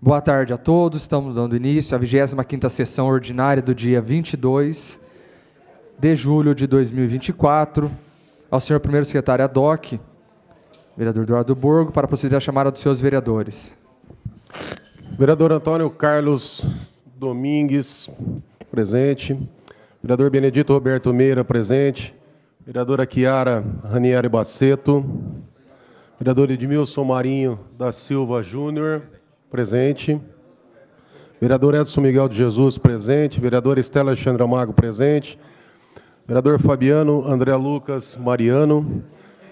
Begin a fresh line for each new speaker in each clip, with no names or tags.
Boa tarde a todos, estamos dando início à 25ª sessão ordinária do dia 22 de julho de 2024. Ao senhor primeiro secretário ADOC, vereador Eduardo Borgo, para proceder à chamada dos seus vereadores.
Vereador Antônio Carlos Domingues, presente. Vereador Benedito Roberto Meira, presente. Vereadora Chiara Ranieri Baceto. Vereador Edmilson Marinho da Silva Júnior, presente. Vereador Edson Miguel de Jesus, presente. Vereadora Estela Alexandra Mago, presente. Vereador Fabiano André Lucas Mariano.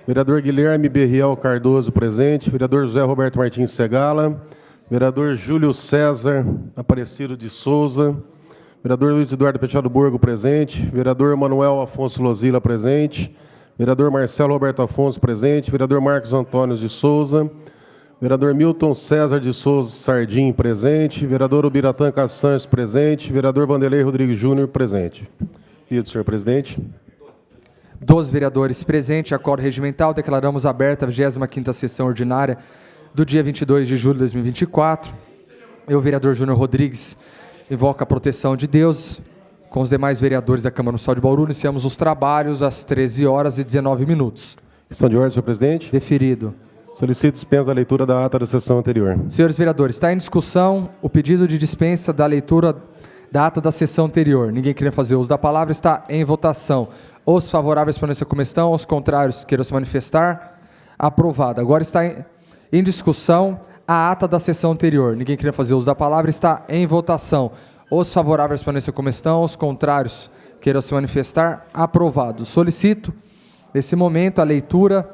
Vereador Guilherme Berriel Cardoso, presente. Vereador José Roberto Martins Segala. Vereador Júlio César Aparecido de Souza. Vereador Luiz Eduardo Penteado Borgo, presente. Vereador Manuel Afonso Lozila, presente. Vereador Marcelo Roberto Afonso, presente. Vereador Marcos Antônio de Souza. Vereador Milton César de Souza Sardim, presente. Vereador Ubiratã Cassantes, presente. Vereador Vanderlei Rodrigues Júnior, presente. Pedido, senhor presidente.
12 vereadores presentes, acordo regimental, declaramos aberta a 25ª sessão ordinária do dia 22 de julho de 2024. Eu, vereador Júnior Rodrigues, invoco a proteção de Deus. Com os demais vereadores da Câmara Municipal de Bauru, iniciamos os trabalhos às 13h19.
Questão de ordem, senhor presidente.
Deferido.
Solicito dispensa da leitura da ata da sessão anterior.
Senhores vereadores, está em discussão o pedido de dispensa da leitura da ata da sessão anterior. Ninguém queria fazer uso da palavra, está em votação. Os favoráveis permaneçam como estão, os contrários queiram se manifestar. Aprovado. Agora está em discussão a ata da sessão anterior. Ninguém queria fazer uso da palavra, está em votação. Os favoráveis permaneçam como estão, os contrários queiram se manifestar. Aprovado. Solicito, nesse momento, a leitura,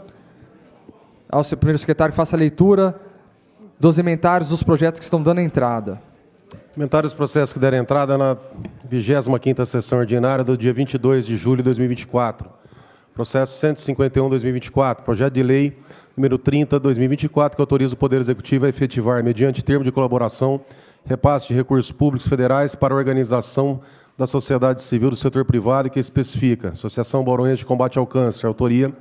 ao seu primeiro secretário, que faça a leitura dos emendários dos projetos que estão dando entrada.
Comentários dos processos que deram entrada na 25ª sessão ordinária do dia 22 de julho de 2024. Processo 151/2024, projeto de lei número 30/2024, que autoriza o Poder Executivo a efetivar, mediante termo de colaboração, repasse de recursos públicos federais para a organização da sociedade civil do setor privado, que especifica Associação Bauruense de Combate ao Câncer, autoria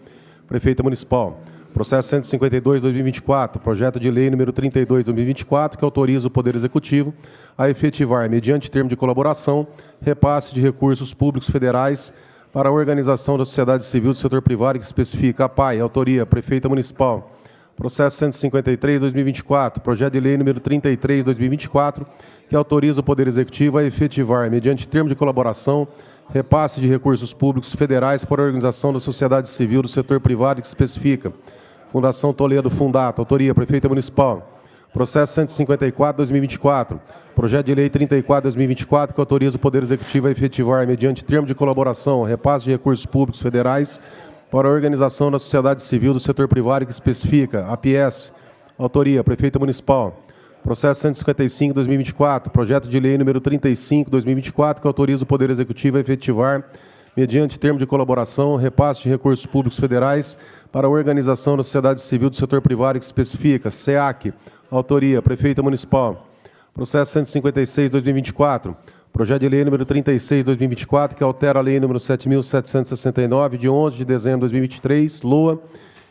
Prefeita Municipal. Processo 152/2024, projeto de lei número 32/2024, que autoriza o Poder Executivo a efetivar, mediante termo de colaboração, repasse de recursos públicos federais para a organização da sociedade civil do setor privado, que especifica a PAI, autoria Prefeita Municipal. Processo 153/2024, projeto de lei número 33/2024, que autoriza o Poder Executivo a efetivar, mediante termo de colaboração, repasse de recursos públicos federais para a organização da sociedade civil do setor privado, que especifica Fundação Toledo Fundato, autoria Prefeita Municipal. Processo 154/2024, projeto de lei 34/2024, que autoriza o Poder Executivo a efetivar, mediante termo de colaboração, repasse de recursos públicos federais para a organização da sociedade civil do setor privado, que especifica APS, autoria Prefeita Municipal. Processo 155/2024, projeto de lei número 35/2024, que autoriza o Poder Executivo a efetivar, mediante termo de colaboração, repasse de recursos públicos federais para a organização da sociedade civil do setor privado, que especifica SEAC, autoria Prefeita Municipal. Processo 156/2024, projeto de lei número 36/2024, que altera a lei número 7.769, de 11 de dezembro de 2023, LOA,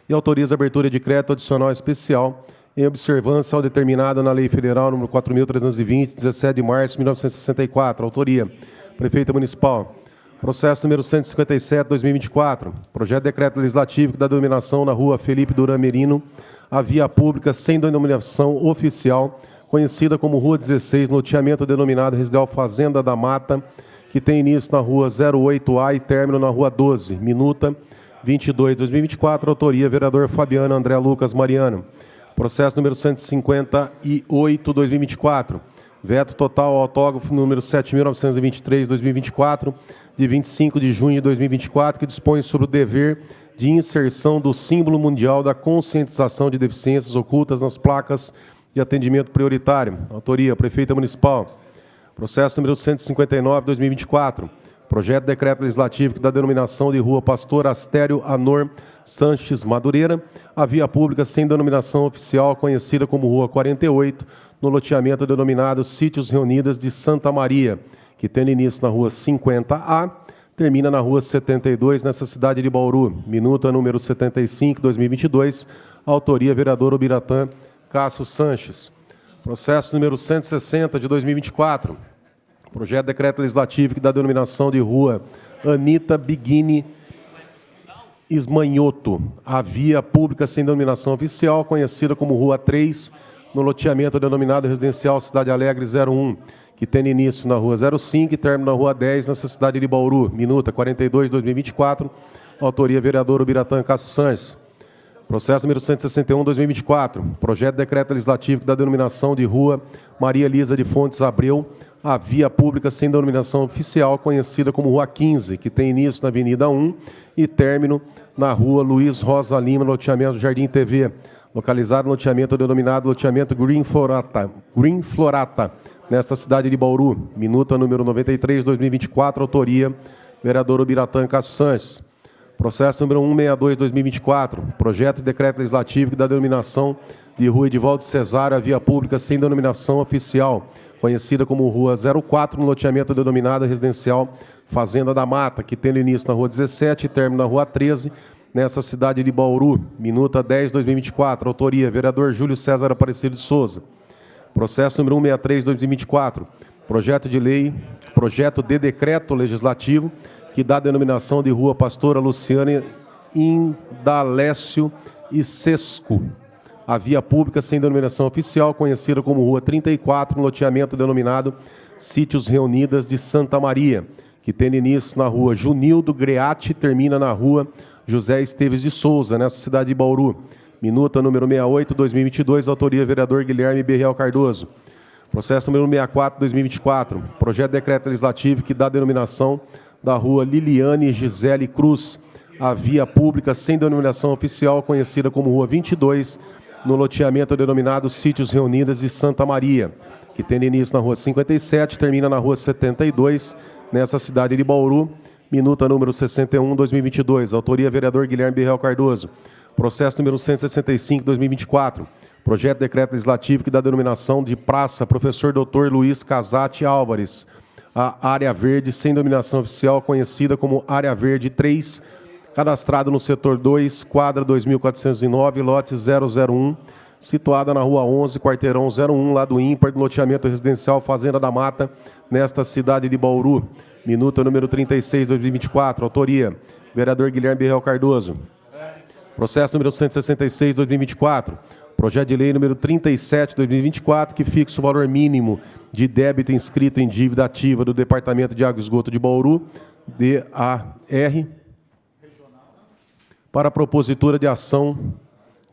e autoriza a abertura de crédito adicional especial em observância ao determinado na Lei Federal número 4.320, 17 de março de 1964, autoria Prefeita Municipal. Processo número 157/2024, projeto de decreto legislativo que dá denominação na rua Felipe Duran Merino, a via pública sem denominação oficial, conhecida como Rua 16, loteamento denominado Residencial Fazenda da Mata, que tem início na Rua 08A e término na Rua 12, minuta 22/2024, autoria vereador Fabiano André Lucas Mariano. Processo número 158/2024, veto total ao autógrafo número 7.923/2024, de 25 de junho de 2024, que dispõe sobre o dever de inserção do símbolo mundial da conscientização de deficiências ocultas nas placas de atendimento prioritário. Autoria Prefeita Municipal. Processo número 159/2024, projeto de decreto legislativo que dá denominação de Rua Pastor Astério Anor Sanches Madureira, a via pública sem denominação oficial, conhecida como Rua 48, no loteamento denominado Sítios Reunidas de Santa Maria, que tem início na Rua 50A, termina na Rua 72, nessa cidade de Bauru. Minuta número 75/2022, autoria vereador Ubiratã Cássio Sanches. Processo número 160 de 2024. Projeto de decreto legislativo que dá denominação de rua Anita Biguini Ismanhoto, a via pública sem denominação oficial, conhecida como Rua 3, no loteamento denominado Residencial Cidade Alegre 01, que tem início na Rua 05 e término na Rua 10, nessa cidade de Bauru. Minuta 42, 2024. Autoria, vereador Ubiratã Castro Sanches. Processo número 161, 2024. Projeto de decreto legislativo que dá denominação de Rua Maria Elisa de Fontes Abreu, a via pública sem denominação oficial, conhecida como Rua 15, que tem início na Avenida 1 e término na Rua Luiz Rosa Lima, loteamento Jardim TV, localizado no loteamento denominado loteamento Green Florata, nesta cidade de Bauru. Minuta número 93, 2024. Autoria, vereador Ubiratã Castro Sanches. Processo número 162, 2024. Projeto de decreto legislativo que dá denominação de Rua Edivaldo Cesário, a via pública sem denominação oficial, conhecida como Rua 04, no loteamento denominado Residencial Fazenda da Mata, que tem início na Rua 17 e término na Rua 13, nessa cidade de Bauru. Minuta 10, 2024. Autoria, vereador Júlio César Aparecido de Souza. Processo número 163, 2024. Projeto de decreto legislativo que dá denominação de Rua Pastora Luciane Indalécio e Sesco, a via pública sem denominação oficial, conhecida como Rua 34, no loteamento denominado Sítios Reunidas de Santa Maria, que tem início na Rua Junildo Greati e termina na Rua José Esteves de Souza, nessa cidade de Bauru. Minuta número 68, 2022, autoria vereador Guilherme Berreal Cardoso. Processo número 64, 2024. Projeto de decreto legislativo que dá denominação da Rua Liliane Gisele Cruz, a via pública sem denominação oficial, conhecida como Rua 22, no loteamento denominado Sítios Reunidas de Santa Maria, que tem início na Rua 57 e termina na Rua 72, nessa cidade de Bauru. Minuta número 61, 2022. Autoria, vereador Guilherme Berreal Cardoso. Processo número 165, 2024. Projeto de decreto legislativo que dá denominação de Praça Professor Dr. Luiz Casati Álvares, a área verde sem denominação oficial, conhecida como Área Verde 3, cadastrado no setor 2, quadra 2409, lote 001, situada na Rua 11, quarteirão 01, lado ímpar, do loteamento residencial Fazenda da Mata, nesta cidade de Bauru. Minuta número 36, 2024. Autoria, vereador Guilherme Berreal Cardoso. Processo número 166, 2024. Projeto de lei número 37, 2024, que fixa o valor mínimo de débito inscrito em dívida ativa do Departamento de Água e Esgoto de Bauru, DAR, para a propositura de ação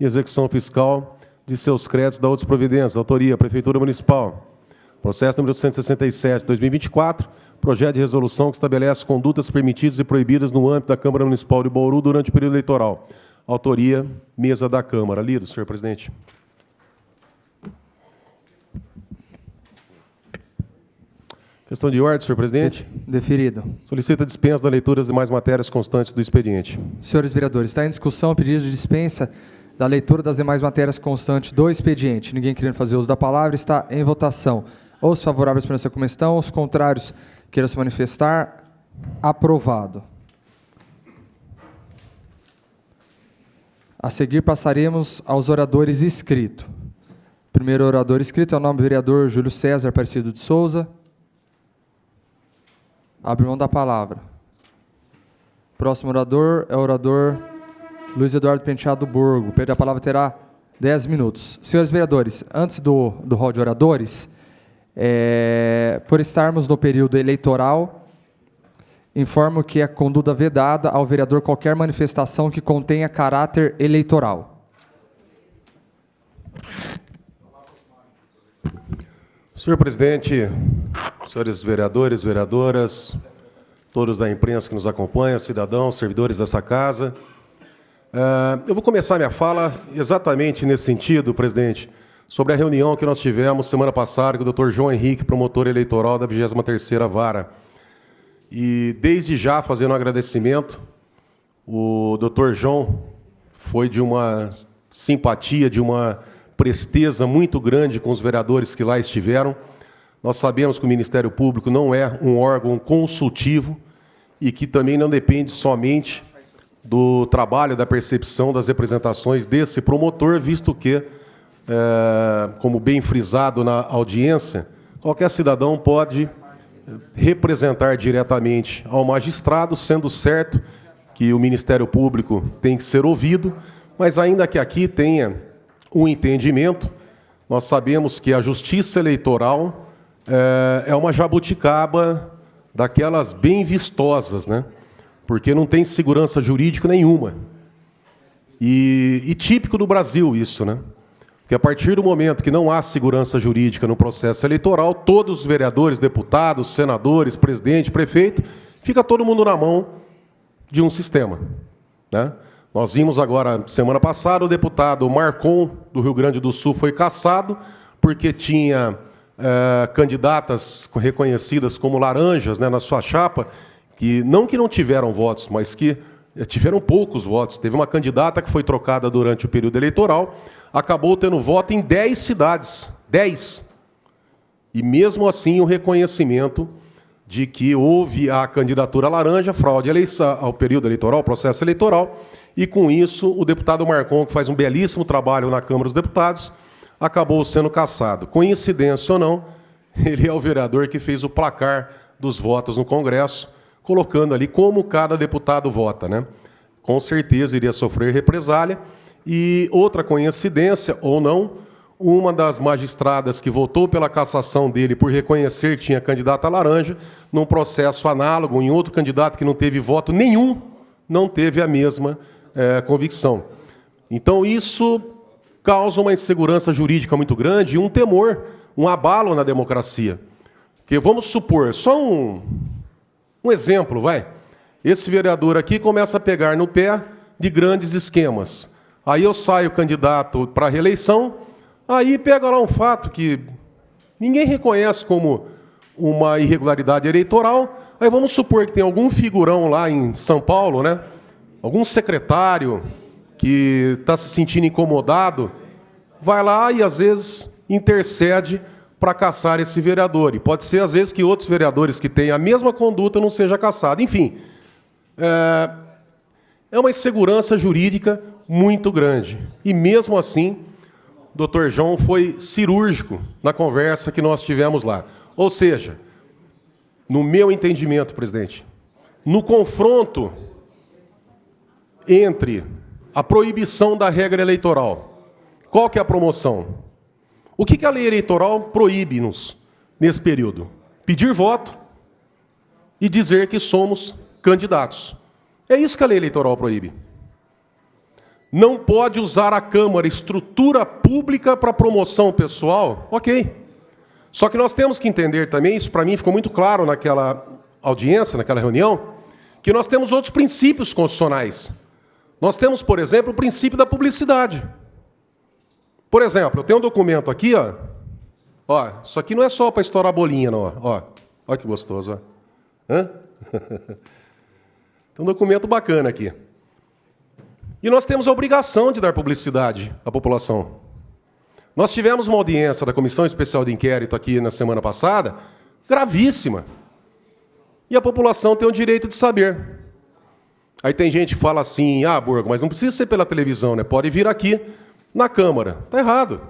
e execução fiscal de seus créditos da outras providências. Autoria, Prefeitura Municipal. Processo número 167, 2024, projeto de resolução que estabelece condutas permitidas e proibidas no âmbito da Câmara Municipal de Bauru durante o período eleitoral. Autoria, mesa da Câmara. Lido, senhor presidente. Questão de ordem, senhor presidente.
Deferido.
Solicita a dispensa da leitura das demais matérias constantes do expediente.
Senhores vereadores, está em discussão o pedido de dispensa da leitura das demais matérias constantes do expediente. Ninguém querendo fazer uso da palavra, está em votação. Os favoráveis para essa comissão, os contrários queiram se manifestar. Aprovado. A seguir, passaremos aos oradores inscritos. O primeiro orador inscrito é o nome do vereador Júlio César Aparecido de Souza. Abre mão da palavra. Próximo orador é o orador Luiz Eduardo Penteado Borgo. A palavra terá 10 minutos. Senhores vereadores, antes do rol de oradores, por estarmos no período eleitoral, informo que é conduta vedada ao vereador qualquer manifestação que contenha caráter eleitoral.
Senhor presidente, senhores vereadores, vereadoras, todos da imprensa que nos acompanham, cidadãos, servidores dessa casa, eu vou começar minha fala exatamente nesse sentido, presidente, sobre a reunião que nós tivemos semana passada com o Dr. João Henrique, promotor eleitoral da 23ª Vara. E, desde já, fazendo um agradecimento, o Dr. João foi de uma simpatia, de uma presteza muito grande com os vereadores que lá estiveram. Nós sabemos que o Ministério Público não é um órgão consultivo e que também não depende somente do trabalho, da percepção das representações desse promotor, visto que como bem frisado na audiência, qualquer cidadão pode representar diretamente ao magistrado, sendo certo que o Ministério Público tem que ser ouvido, mas ainda que aqui tenha um entendimento, nós sabemos que a Justiça Eleitoral é uma jabuticaba daquelas bem vistosas, né? Porque não tem segurança jurídica nenhuma. E típico do Brasil isso, né? Porque a partir do momento que não há segurança jurídica no processo eleitoral, todos os vereadores, deputados, senadores, presidente, prefeito, fica todo mundo na mão de um sistema, né? Nós vimos agora, semana passada, o deputado Marcon, do Rio Grande do Sul, foi cassado porque tinha candidatas reconhecidas como laranjas, né, na sua chapa, que não tiveram votos, mas que tiveram poucos votos. Teve uma candidata que foi trocada durante o período eleitoral, acabou tendo voto em 10 cidades. 10. E mesmo assim o reconhecimento de que houve a candidatura laranja, fraude ao período eleitoral, ao processo eleitoral, e com isso o deputado Marcon, que faz um belíssimo trabalho na Câmara dos Deputados, acabou sendo cassado. Coincidência ou não, ele é o vereador que fez o placar dos votos no Congresso, colocando ali como cada deputado vota, né? Com certeza iria sofrer represália. E outra coincidência, ou não, uma das magistradas que votou pela cassação dele por reconhecer que tinha candidata laranja, num processo análogo, em outro candidato que não teve voto nenhum, não teve a mesma convicção. Então, isso causa uma insegurança jurídica muito grande e um temor, um abalo na democracia. Porque vamos supor, só um exemplo, vai. Esse vereador aqui começa a pegar no pé de grandes esquemas. Aí eu saio candidato para a reeleição, aí pega lá um fato que ninguém reconhece como uma irregularidade eleitoral. Aí vamos supor que tem algum figurão lá em São Paulo, né? Algum secretário que está se sentindo incomodado, vai lá e, às vezes, intercede para cassar esse vereador. E pode ser, às vezes, que outros vereadores que têm a mesma conduta não sejam cassados. Enfim, é uma insegurança jurídica muito grande. E, mesmo assim, o doutor João foi cirúrgico na conversa que nós tivemos lá. Ou seja, no meu entendimento, presidente, no confronto entre a proibição da regra eleitoral, qual que é a promoção? O que a lei eleitoral proíbe-nos nesse período? Pedir voto e dizer que somos candidatos. É isso que a lei eleitoral proíbe. Não pode usar a Câmara, estrutura pública, para promoção pessoal? Ok. Só que nós temos que entender também, isso para mim ficou muito claro naquela audiência, naquela reunião, que nós temos outros princípios constitucionais. Nós temos, por exemplo, o princípio da publicidade. Por exemplo, eu tenho um documento aqui, ó. Ó, isso aqui não é só para estourar a bolinha, não. Ó, olha que gostoso, ó. Hã? Tem um documento bacana aqui. E nós temos a obrigação de dar publicidade à população. Nós tivemos uma audiência da Comissão Especial de Inquérito aqui na semana passada, gravíssima. E a população tem o direito de saber. Aí tem gente que fala assim, Borgo, mas não precisa ser pela televisão, né? Pode vir aqui na Câmara. Está errado.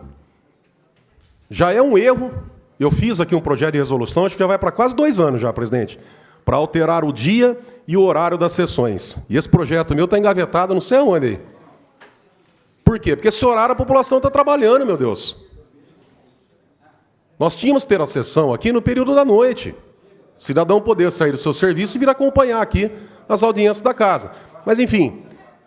Já é um erro. Eu fiz aqui um projeto de resolução, acho que já vai para quase 2 anos já, presidente, para alterar o dia e o horário das sessões. E esse projeto meu está engavetado não sei aonde aí. Por quê? Porque esse horário a população está trabalhando, meu Deus. Nós tínhamos que ter a sessão aqui no período da noite. Cidadão poder sair do seu serviço e vir acompanhar aqui as audiências da casa. Mas, enfim,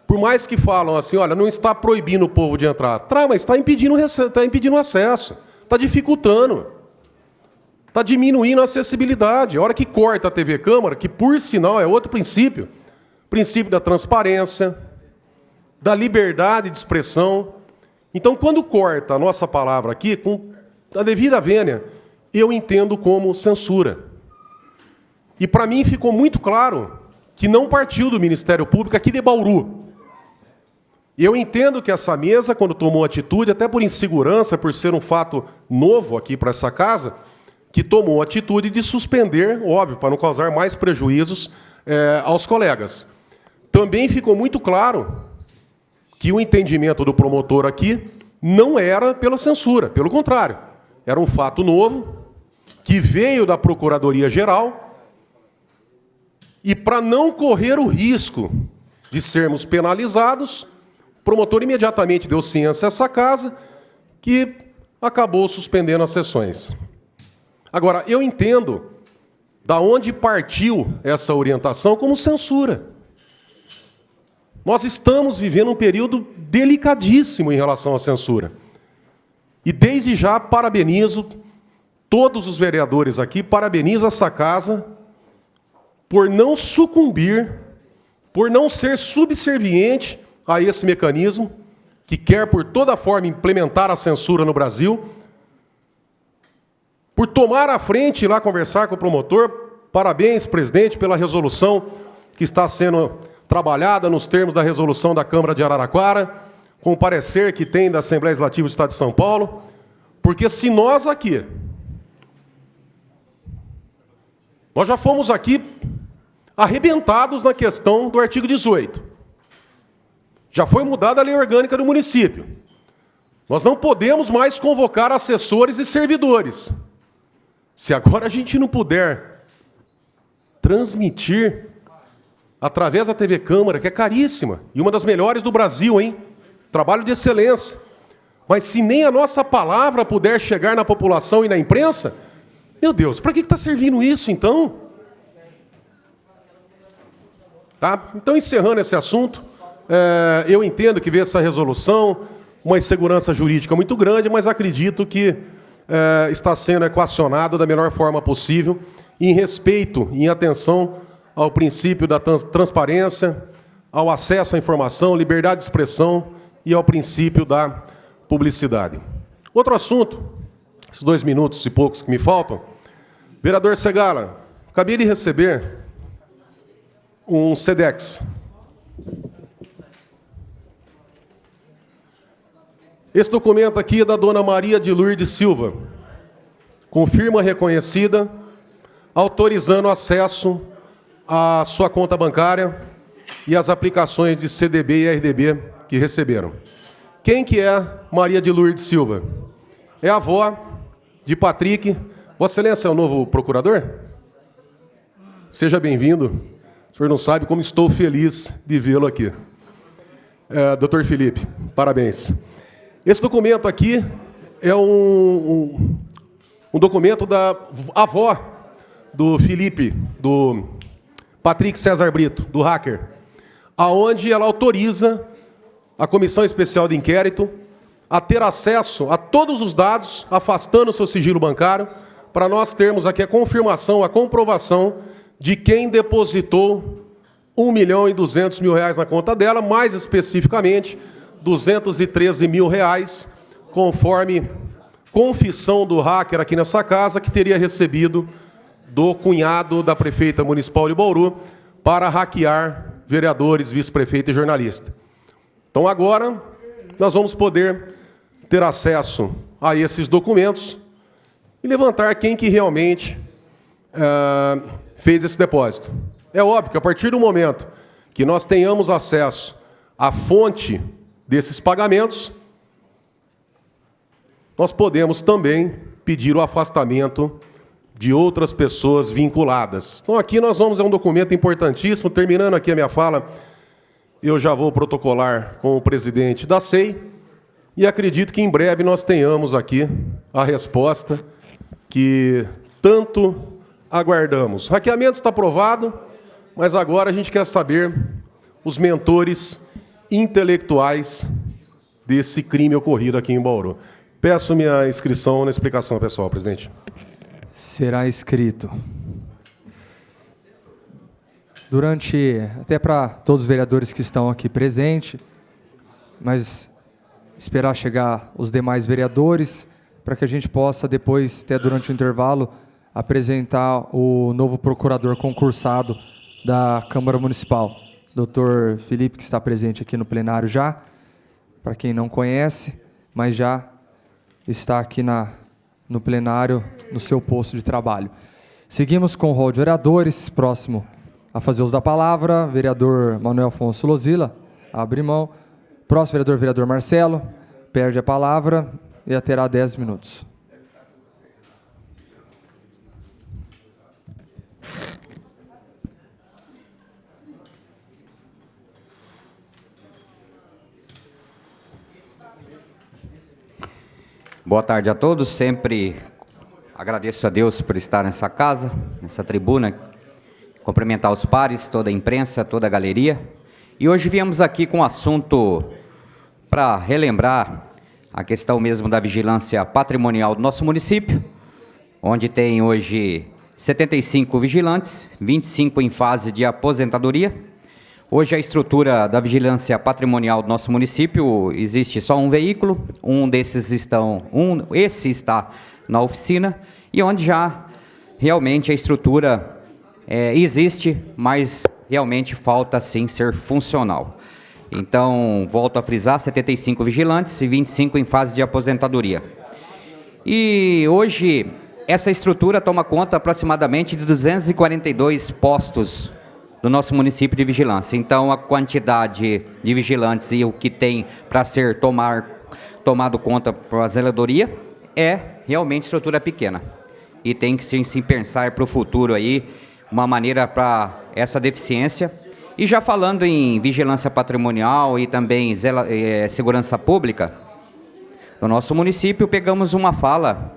por mais que falam assim, olha, não está proibindo o povo de entrar. Mas está impedindo o acesso, está dificultando, está diminuindo a acessibilidade. A hora que corta a TV Câmara, que por sinal é outro princípio, princípio da transparência, da liberdade de expressão. Então, quando corta a nossa palavra aqui, com a devida vênia, eu entendo como censura. E para mim ficou muito claro que não partiu do Ministério Público aqui de Bauru. Eu entendo que essa mesa, quando tomou atitude, até por insegurança, por ser um fato novo aqui para essa casa, que tomou atitude de suspender, óbvio, para não causar mais prejuízos aos colegas. Também ficou muito claro que o entendimento do promotor aqui não era pela censura, pelo contrário. Era um fato novo, que veio da Procuradoria-Geral, e para não correr o risco de sermos penalizados, o promotor imediatamente deu ciência a essa casa, que acabou suspendendo as sessões. Agora, eu entendo da onde partiu essa orientação como censura. Nós estamos vivendo um período delicadíssimo em relação à censura. E desde já parabenizo todos os vereadores aqui, parabenizo essa casa por não sucumbir, por não ser subserviente a esse mecanismo que quer, por toda forma, implementar a censura no Brasil, por tomar a frente e ir lá conversar com o promotor. Parabéns, presidente, pela resolução que está sendo trabalhada nos termos da resolução da Câmara de Araraquara, com o parecer que tem da Assembleia Legislativa do Estado de São Paulo, porque se nós aqui, nós já fomos aqui arrebentados na questão do artigo 18. Já foi mudada a lei orgânica do município. Nós não podemos mais convocar assessores e servidores. Se agora a gente não puder transmitir através da TV Câmara, que é caríssima, e uma das melhores do Brasil, hein? Trabalho de excelência. Mas se nem a nossa palavra puder chegar na população e na imprensa, meu Deus, para que está servindo isso, então? Tá? Então, encerrando esse assunto, eu entendo que veio essa resolução, uma insegurança jurídica muito grande, mas acredito que está sendo equacionado da melhor forma possível, em respeito, em atenção ao princípio da transparência, ao acesso à informação, liberdade de expressão e ao princípio da publicidade. Outro assunto, esses 2 minutos e poucos que me faltam, vereador Segala, acabei de receber um SEDEX. Esse documento aqui é da dona Maria de Lourdes Silva, com firma reconhecida, autorizando acesso à sua conta bancária e às aplicações de CDB e RDB que receberam. Quem que é Maria de Lourdes Silva? É a avó de Patrick. Vossa Excelência é o novo procurador? Seja bem-vindo. O senhor não sabe como estou feliz de vê-lo aqui. Dr. Felipe, parabéns. Esse documento aqui é um documento da avó do Felipe, do Patrick César Brito, do hacker, aonde ela autoriza a Comissão Especial de Inquérito a ter acesso a todos os dados, afastando o seu sigilo bancário, para nós termos aqui a confirmação, a comprovação de quem depositou R$1.200.000 na conta dela, mais especificamente R$213 mil, conforme confissão do hacker aqui nessa casa, que teria recebido do cunhado da prefeita municipal de Bauru para hackear vereadores, vice-prefeito e jornalista. Então agora nós vamos poder ter acesso a esses documentos e levantar quem que realmente fez esse depósito. É óbvio que a partir do momento que nós tenhamos acesso à fonte desses pagamentos, nós podemos também pedir o afastamento de outras pessoas vinculadas. Então aqui nós vamos, é um documento importantíssimo. Terminando aqui a minha fala, eu já vou protocolar com o presidente da SEI e acredito que em breve nós tenhamos aqui a resposta que tanto aguardamos. O hackeamento está aprovado, mas agora a gente quer saber os mentores intelectuais desse crime ocorrido aqui em Bauru. Peço minha inscrição na explicação pessoal, presidente.
Será escrito. Até para todos os vereadores que estão aqui presentes, mas esperar chegar os demais vereadores, para que a gente possa depois, até durante o intervalo, apresentar o novo procurador concursado da Câmara Municipal, Dr. Felipe, que está presente aqui no plenário já, para quem não conhece, mas já está aqui no plenário, no seu posto de trabalho. Seguimos com o rol de vereadores. Próximo a fazer uso da palavra, vereador Manuel Afonso Lozila, abre mão. Próximo vereador Marcelo. perde a palavra e terá 10 minutos.
Boa tarde a todos, sempre agradeço a Deus por estar nessa casa, nessa tribuna, cumprimentar os pares, toda a imprensa, toda a galeria. E hoje viemos aqui com um assunto para relembrar a questão mesmo da vigilância patrimonial do nosso município, onde tem hoje 75 vigilantes, 25 em fase de aposentadoria. Hoje a estrutura da vigilância patrimonial do nosso município existe só um veículo, esse está na oficina, e onde já realmente a estrutura existe, mas realmente falta sim ser funcional. Então, volto a frisar, 75 vigilantes e 25 em fase de aposentadoria. E hoje essa estrutura toma conta aproximadamente de 242 postos do nosso município de vigilância. Então, a quantidade de vigilantes e o que tem para ser tomado conta para a zeladoria é realmente estrutura pequena. E tem que sim pensar para o futuro aí, uma maneira para essa deficiência. E já falando em vigilância patrimonial e também segurança pública, no nosso município pegamos uma fala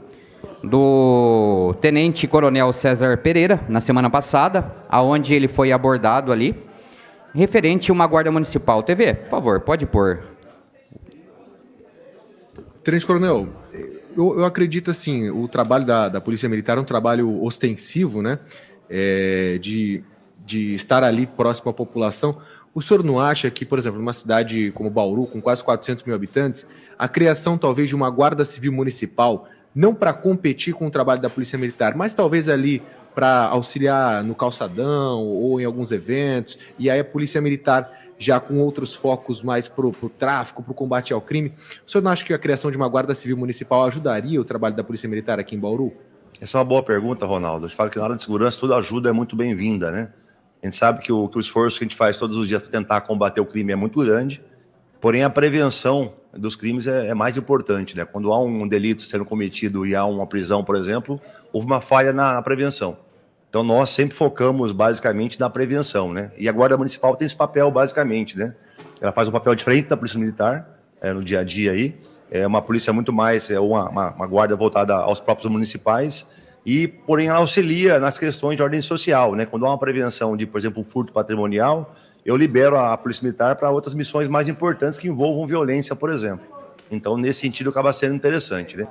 do Tenente Coronel César Pereira, na semana passada, aonde ele foi abordado ali, referente a uma guarda municipal. TV, por favor, pode pôr.
Tenente Coronel, eu acredito assim, o trabalho da Polícia Militar é um trabalho ostensivo, né, de estar ali próximo à população. O senhor não acha que, por exemplo, numa cidade como Bauru, com quase 400 mil habitantes, a criação talvez de uma guarda civil municipal, não para competir com o trabalho da Polícia Militar, mas talvez ali para auxiliar no calçadão ou em alguns eventos, e aí a Polícia Militar já com outros focos mais para o tráfico, para o combate ao crime. O senhor não acha que a criação de uma Guarda Civil Municipal ajudaria o trabalho da Polícia Militar aqui em Bauru?
Essa é uma boa pergunta, Ronaldo. Eu falo que na área de segurança toda ajuda é muito bem-vinda, né? A gente sabe que o esforço que a gente faz todos os dias para tentar combater o crime é muito grande, porém a prevenção dos crimes é mais importante, né? Quando há um delito sendo cometido e há uma prisão, por exemplo, houve uma falha na prevenção. Então nós sempre focamos basicamente na prevenção, né? E a Guarda Municipal tem esse papel basicamente, né? Ela faz um papel diferente da Polícia Militar no dia a dia aí. É uma polícia muito mais, uma guarda voltada aos próprios municipais e, porém, ela auxilia nas questões de ordem social, né? Quando há uma prevenção de, por exemplo, um furto patrimonial, eu libero a Polícia Militar para outras missões mais importantes que envolvam violência, por exemplo. Então, nesse sentido, acaba sendo interessante, né?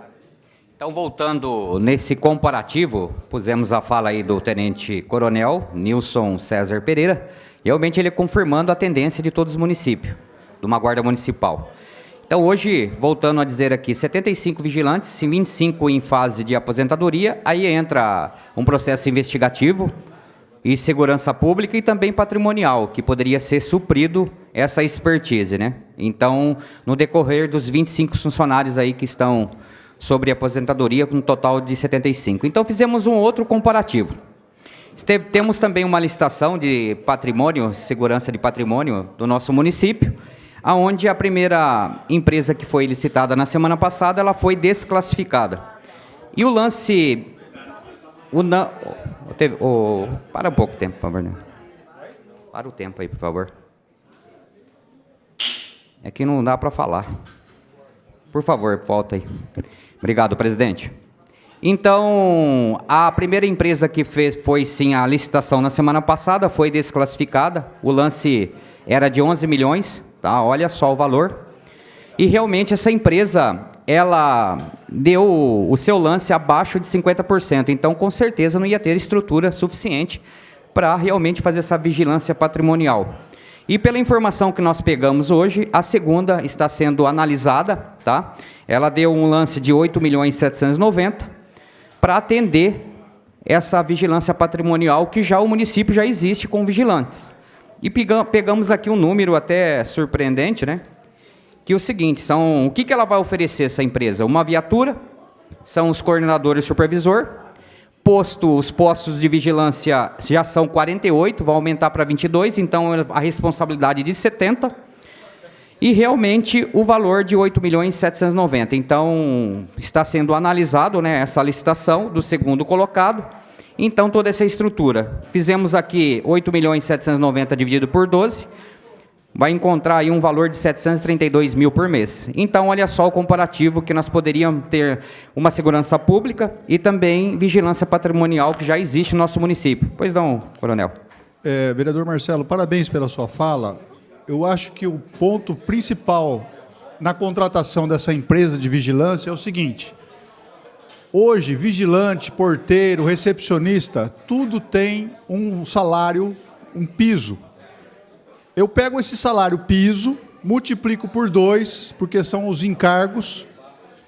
Então, voltando nesse comparativo, pusemos a fala aí do Tenente Coronel Nilson César Pereira, realmente ele confirmando a tendência de todos os municípios, de uma guarda municipal. Então, hoje, voltando a dizer aqui, 75 vigilantes, 25 em fase de aposentadoria, aí entra um processo investigativo e segurança pública e também patrimonial, que poderia ser suprido essa expertise, né? Então, no decorrer dos 25 funcionários aí que estão sobre aposentadoria, com um total de 75. Então, fizemos um outro comparativo. Temos também uma licitação de patrimônio, segurança de patrimônio do nosso município, aonde a primeira empresa que foi licitada na semana passada, ela foi desclassificada. E o lance... para um pouco tempo, por favor. Né? Para o tempo aí, por favor. É que não dá para falar. Por favor, volta aí. Obrigado, presidente. Então, a primeira empresa que foi sim a licitação na semana passada foi desclassificada. O lance era de 11 milhões, tá? Olha só o valor. E realmente essa empresa, ela deu o seu lance abaixo de 50%. Então, com certeza, não ia ter estrutura suficiente para realmente fazer essa vigilância patrimonial. E pela informação que nós pegamos hoje, a segunda está sendo analisada, tá? Ela deu um lance de 8.790.000 para atender essa vigilância patrimonial que já o município já existe com vigilantes. E pegamos aqui um número até surpreendente, né? Que é o seguinte, o que ela vai oferecer essa empresa? Uma viatura, são os coordenadores supervisor, os postos de vigilância já são 48, vai aumentar para 22, então a responsabilidade de 70. e realmente o valor de 8.790.000. Então, está sendo analisado, né, essa licitação do segundo colocado. Então, toda essa estrutura. Fizemos aqui 8.790.000 dividido por 12, vai encontrar aí um valor de 732 mil por mês. Então, olha só o comparativo que nós poderíamos ter uma segurança pública e também vigilância patrimonial que já existe no nosso município. Pois não, coronel.
Vereador Marcelo, parabéns pela sua fala. Eu acho que o ponto principal na contratação dessa empresa de vigilância é o seguinte: hoje, vigilante, porteiro, recepcionista, tudo tem um salário, um piso. Eu pego esse salário piso, multiplico por 2, porque são os encargos,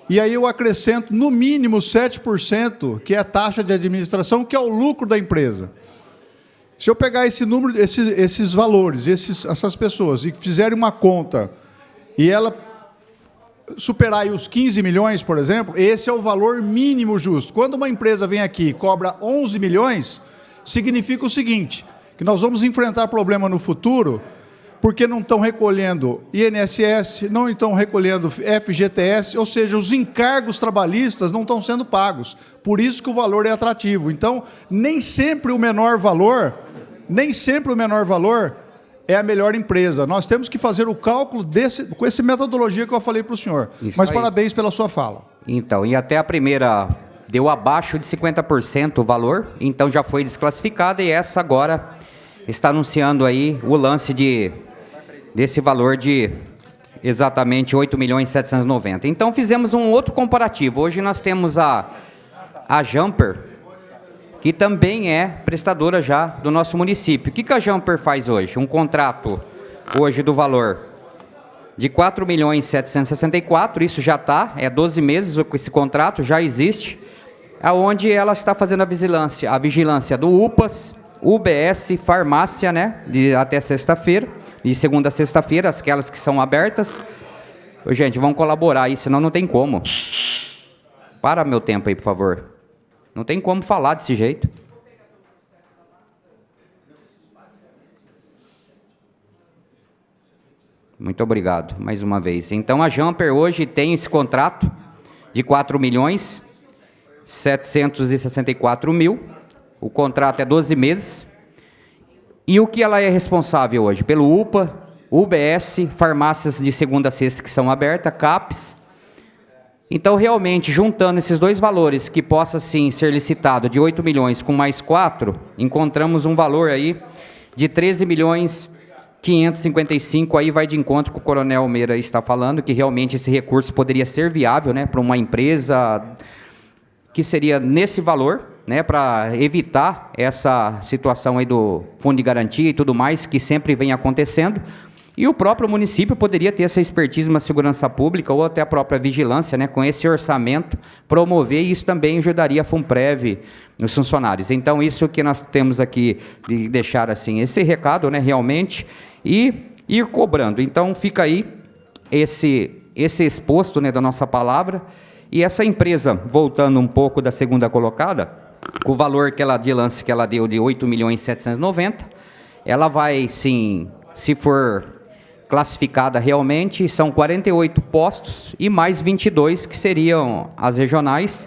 e aí eu acrescento no mínimo 7%, que é a taxa de administração, que é o lucro da empresa. Se eu pegar esse número, esses valores, essas pessoas, e fizerem uma conta, e ela superar aí os 15 milhões, por exemplo, esse é o valor mínimo justo. Quando uma empresa vem aqui e cobra 11 milhões, significa o seguinte, que nós vamos enfrentar problema no futuro, porque não estão recolhendo INSS, não estão recolhendo FGTS, ou seja, os encargos trabalhistas não estão sendo pagos. Por isso que o valor é atrativo. Então, nem sempre o menor valor é a melhor empresa. Nós temos que fazer o cálculo com essa metodologia que eu falei para o senhor.
Isso
Mas
aí.
parabéns pela sua fala.
Então, e até a primeira deu abaixo de 50% o valor, então já foi desclassificada, e essa agora está anunciando aí o lance desse valor de exatamente 8.790.000. Então, fizemos um outro comparativo. Hoje nós temos a Jumper, que também é prestadora já do nosso município. O que a Jumper faz hoje? Um contrato hoje do valor de 4.764.000, isso já está, é 12 meses esse contrato, já existe, aonde ela está fazendo a vigilância do UPAS, UBS, farmácia, né, até sexta-feira, de segunda a sexta-feira, aquelas que são abertas. Ô, gente, vamos colaborar aí, senão não tem como. Para meu tempo aí, por favor. Não tem como falar desse jeito. Muito obrigado, mais uma vez. Então, a Jumper hoje tem esse contrato de 4.764.000. O contrato é 12 meses. E o que ela é responsável hoje? Pelo UPA, UBS, farmácias de segunda a sexta que são abertas, CAPS. Então, realmente, juntando esses dois valores, que possa, sim, ser licitado de 8 milhões com mais 4, encontramos um valor aí de 13.555.000, aí vai de encontro com o coronel Meira está falando, que realmente esse recurso poderia ser viável, né, para uma empresa que seria nesse valor, né, para evitar essa situação aí do fundo de garantia e tudo mais, que sempre vem acontecendo. E o próprio município poderia ter essa expertise na segurança pública ou até a própria vigilância, né, com esse orçamento, promover, e isso também ajudaria a FUNPREV nos funcionários. Então, isso que nós temos aqui de deixar assim, esse recado, né, realmente, e ir cobrando. Então, fica aí esse exposto, né, da nossa palavra. E essa empresa, voltando um pouco da segunda colocada, com o valor que ela de lance que ela deu de 8.790.000, ela vai, sim, se for classificada realmente, são 48 postos e mais 22 que seriam as regionais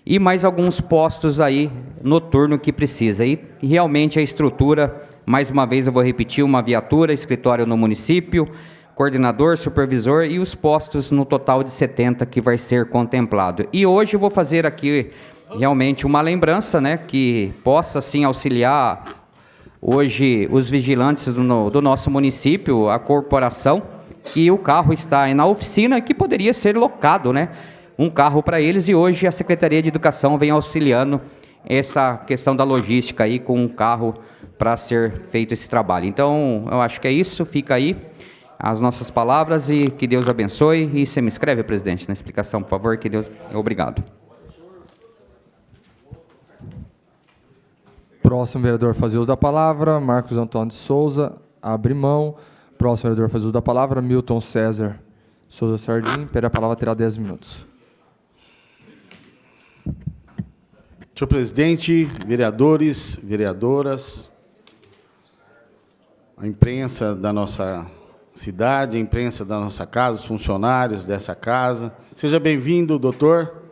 e mais alguns postos aí noturno que precisa. E realmente a estrutura, mais uma vez eu vou repetir, uma viatura, escritório no município, coordenador, supervisor e os postos no total de 70 que vai ser contemplado. E hoje eu vou fazer aqui realmente uma lembrança, né, que possa sim auxiliar hoje os vigilantes do nosso município, a corporação, que o carro está na oficina, que poderia ser locado, né, um carro para eles, e hoje a Secretaria de Educação vem auxiliando essa questão da logística aí com um carro para ser feito esse trabalho. Então, eu acho que é isso, fica aí as nossas palavras e que Deus abençoe. E você me escreve, presidente, na explicação, por favor, que Deus... Obrigado.
Próximo vereador a fazer uso da palavra, Marcos Antônio de Souza, abre mão. Próximo vereador a fazer uso da palavra, Milton César Souza Sardim, a palavra terá 10 minutos.
Senhor presidente, vereadores, vereadoras, a imprensa da nossa cidade, a imprensa da nossa casa, os funcionários dessa casa. Seja bem-vindo, doutor.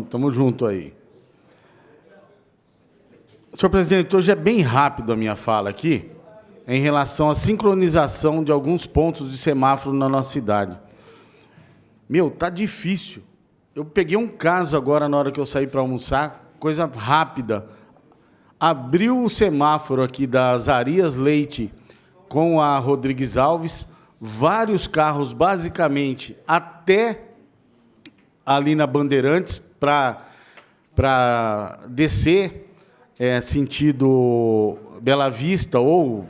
Estamos juntos aí. Senhor presidente, hoje é bem rápido a minha fala aqui, em relação à sincronização de alguns pontos de semáforo na nossa cidade. Meu, tá difícil. Eu peguei um caso agora, na hora que eu saí para almoçar, coisa rápida. Abriu o semáforo aqui da Azarias Leite com a Rodrigues Alves, vários carros, basicamente, até ali na Bandeirantes, para descer, sentido Bela Vista, ou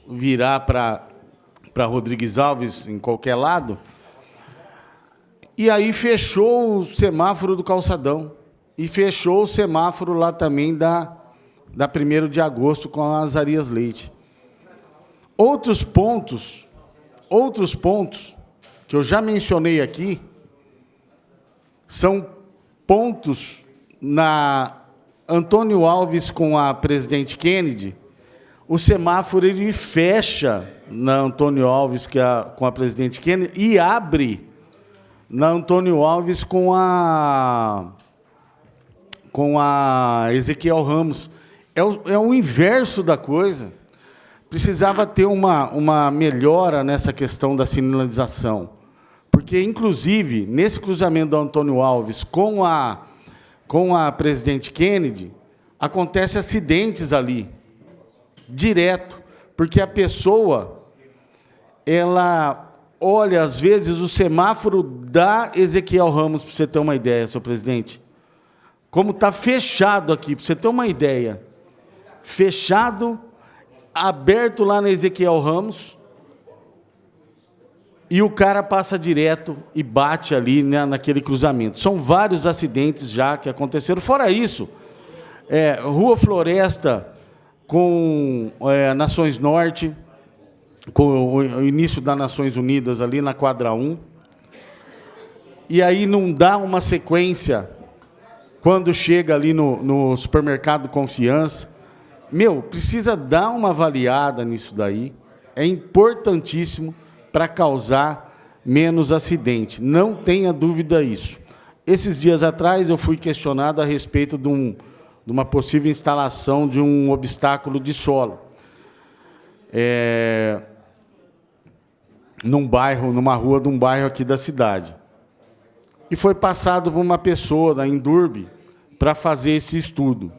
virar para Rodrigues Alves, em qualquer lado. E aí fechou o semáforo do Calçadão. E fechou o semáforo lá também da 1º de agosto com a Azarias Leite. Outros pontos que eu já mencionei aqui, são pontos na Antônio Alves com a Presidente Kennedy. O semáforo ele fecha na Antônio Alves com a Presidente Kennedy e abre na Antônio Alves com a Ezequiel Ramos. É o inverso da coisa. Precisava ter uma melhora nessa questão da sinalização. Porque, inclusive, nesse cruzamento do Antônio Alves com a Presidente Kennedy, acontecem acidentes ali, direto, porque a pessoa, ela olha, às vezes, o semáforo da Ezequiel Ramos, para você ter uma ideia, senhor presidente. Como está fechado aqui, para você ter uma ideia. Fechado, aberto lá na Ezequiel Ramos, e o cara passa direto e bate ali, né, naquele cruzamento. São vários acidentes já que aconteceram. Fora isso, Rua Floresta com Nações Norte, com o início das Nações Unidas ali na quadra 1. E aí não dá uma sequência quando chega ali no supermercado Confiança. Meu, precisa dar uma avaliada nisso daí. É importantíssimo para causar menos acidente. Não tenha dúvida isso. Esses dias atrás eu fui questionado a respeito de uma possível instalação de um obstáculo de solo. Numa rua de um bairro aqui da cidade. E foi passado por uma pessoa da Indurb para fazer esse estudo.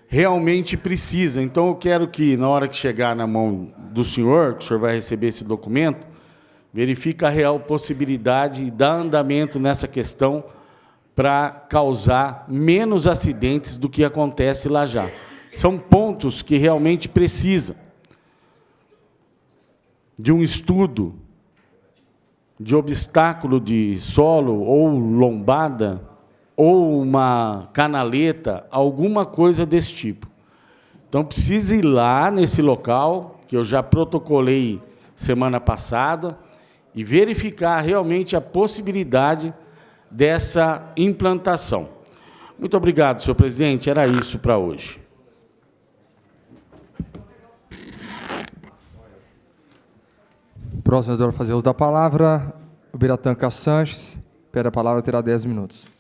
Realmente precisa. Então, eu quero que, na hora que chegar na mão do senhor, que o senhor vai receber esse documento, verifique a real possibilidade e dá andamento nessa questão para causar menos acidentes do que acontece lá já. São pontos que realmente precisam de um estudo de obstáculo de solo ou lombada, ou uma canaleta, alguma coisa desse tipo. Então, precisa ir lá nesse local, que eu já protocolei semana passada, e verificar realmente a possibilidade dessa implantação. Muito obrigado, senhor presidente. Era isso para hoje.
Próximo vereador a fazer uso da palavra, o Biratã Sanches. Pede a palavra, terá 10 minutos.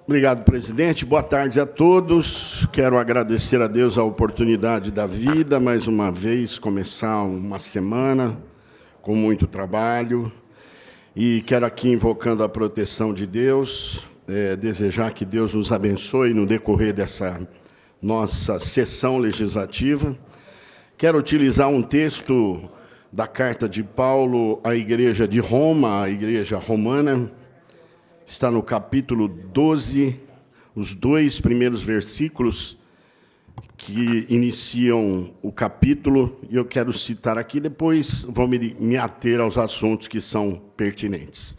Obrigado, presidente. Boa tarde a todos. Quero agradecer a Deus a oportunidade da vida, mais uma vez, começar uma semana com muito trabalho. E quero aqui, invocando a proteção de Deus, desejar que Deus nos abençoe no decorrer dessa nossa sessão legislativa. Quero utilizar um texto da carta de Paulo à Igreja de Roma, a Igreja Romana. Está no capítulo 12, os 2 primeiros versículos que iniciam o capítulo, e eu quero citar aqui, depois vou me ater aos assuntos que são pertinentes.